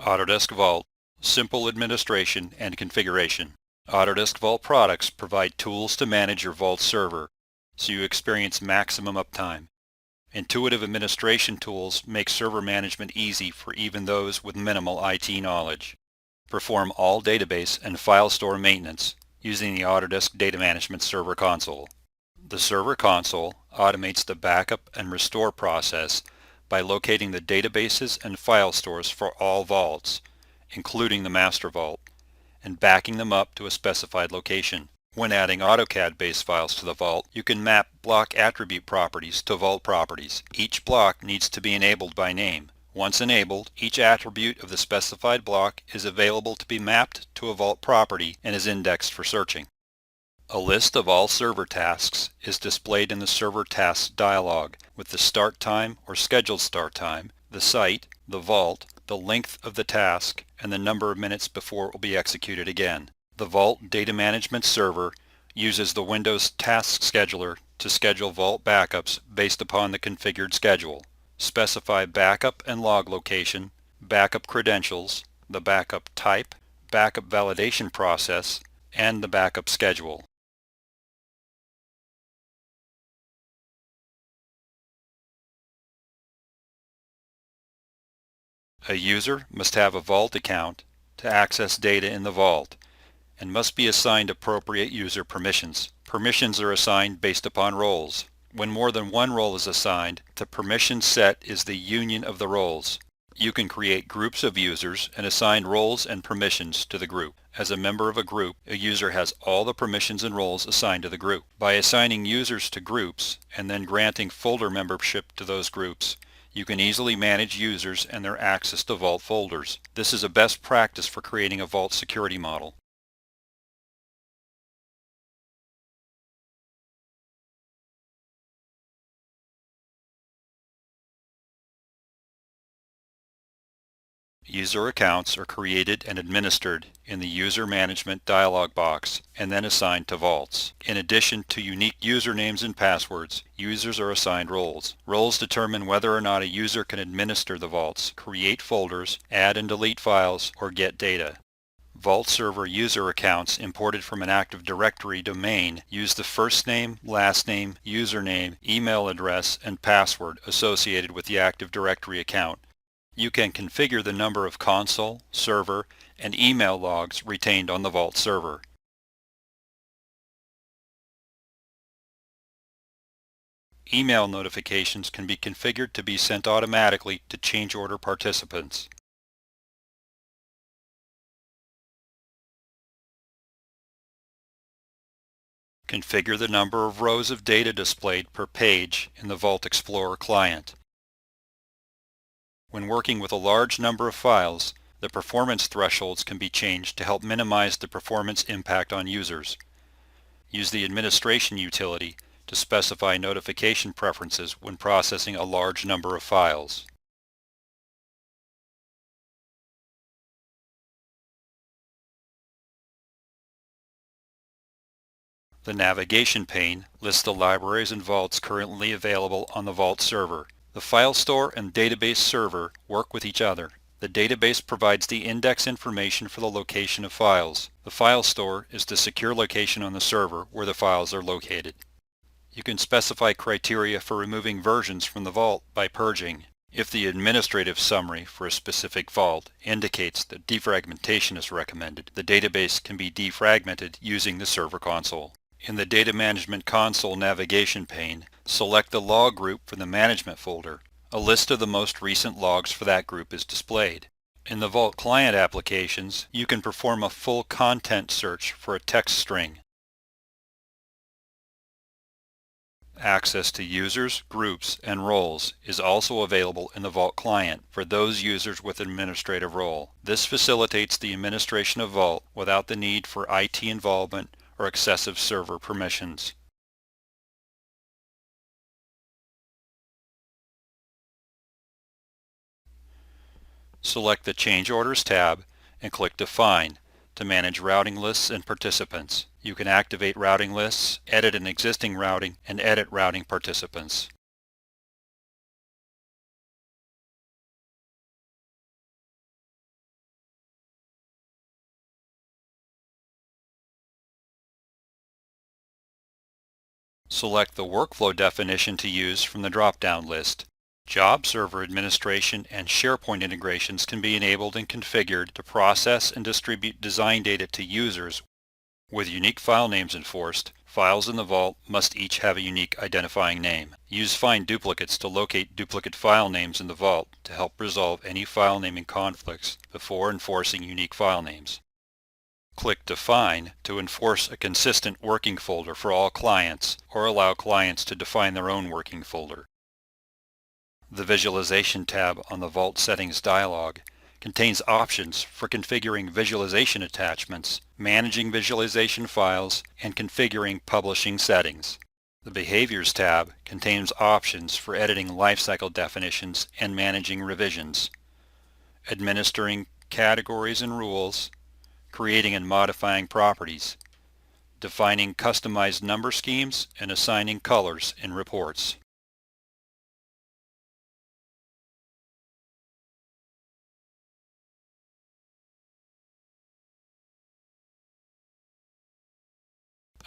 Autodesk Vault, simple administration and configuration. Autodesk Vault products provide tools to manage your Vault server so you experience maximum uptime. Intuitive administration tools make server management easy for even those with minimal IT knowledge. Perform all database and file store maintenance using the Autodesk Data Management Server Console. The Server Console automates the backup and restore process by locating the databases and file stores for all vaults, including the master vault, and backing them up to a specified location. When adding AutoCAD-based files to the vault, you can map block attribute properties to vault properties. Each block needs to be enabled by name. Once enabled, each attribute of the specified block is available to be mapped to a vault property and is indexed for searching. A list of all server tasks is displayed in the Server Tasks dialog with the start time or scheduled start time, the site, the vault, the length of the task, and the number of minutes before it will be executed again. The Vault Data Management Server uses the Windows Task Scheduler to schedule Vault backups based upon the configured schedule. Specify backup and log location, backup credentials, the backup type, backup validation process, and the backup schedule. A user must have a Vault account to access data in the Vault and must be assigned appropriate user permissions. Permissions are assigned based upon roles. When more than one role is assigned, the permission set is the union of the roles. You can create groups of users and assign roles and permissions to the group. As a member of a group, a user has all the permissions and roles assigned to the group. By assigning users to groups and then granting folder membership to those groups, you can easily manage users and their access to Vault folders. This is a best practice for creating a Vault security model. User accounts are created and administered in the User Management dialog box and then assigned to vaults. In addition to unique usernames and passwords, users are assigned roles. Roles determine whether or not a user can administer the vaults, create folders, add and delete files, or get data. Vault Server user accounts imported from an Active Directory domain use the first name, last name, username, email address, and password associated with the Active Directory account. You can configure the number of console, server, and email logs retained on the Vault server. Email notifications can be configured to be sent automatically to change order participants. Configure the number of rows of data displayed per page in the Vault Explorer client. When working with a large number of files, the performance thresholds can be changed to help minimize the performance impact on users. Use the administration utility to specify notification preferences when processing a large number of files. The navigation pane lists the libraries and vaults currently available on the Vault server. The file store and database server work with each other. The database provides the index information for the location of files. The file store is the secure location on the server where the files are located. You can specify criteria for removing versions from the Vault by purging. If the administrative summary for a specific vault indicates that defragmentation is recommended, the database can be defragmented using the Server Console. In the Data Management Console navigation pane, select the log group from the Management folder. A list of the most recent logs for that group is displayed. In the Vault Client applications, you can perform a full content search for a text string. Access to users, groups, and roles is also available in the Vault Client for those users with an administrative role. This facilitates the administration of Vault without the need for IT involvement or excessive server permissions. Select the Change Orders tab and click Define to manage routing lists and participants. You can activate routing lists, edit an existing routing, and edit routing participants. Select the workflow definition to use from the drop-down list. Job server administration and SharePoint integrations can be enabled and configured to process and distribute design data to users. With unique file names enforced, files in the vault must each have a unique identifying name. Use Find Duplicates to locate duplicate file names in the vault to help resolve any file naming conflicts before enforcing unique file names. Click Define to enforce a consistent working folder for all clients or allow clients to define their own working folder. The Visualization tab on the Vault Settings dialog contains options for configuring visualization attachments, managing visualization files, and configuring publishing settings. The Behaviors tab contains options for editing lifecycle definitions and managing revisions, administering categories and rules, creating and modifying properties, defining customized number schemes, and assigning colors in reports.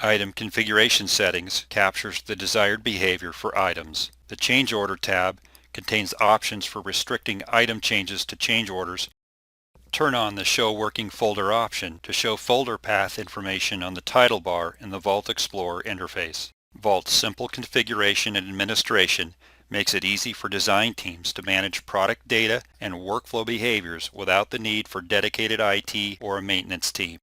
Item Configuration Settings captures the desired behavior for items. The Change Order tab contains options for restricting item changes to change orders. Turn on the Show Working Folder option to show folder path information on the title bar in the Vault Explorer interface. Vault's simple configuration and administration makes it easy for design teams to manage product data and workflow behaviors without the need for dedicated IT or a maintenance team.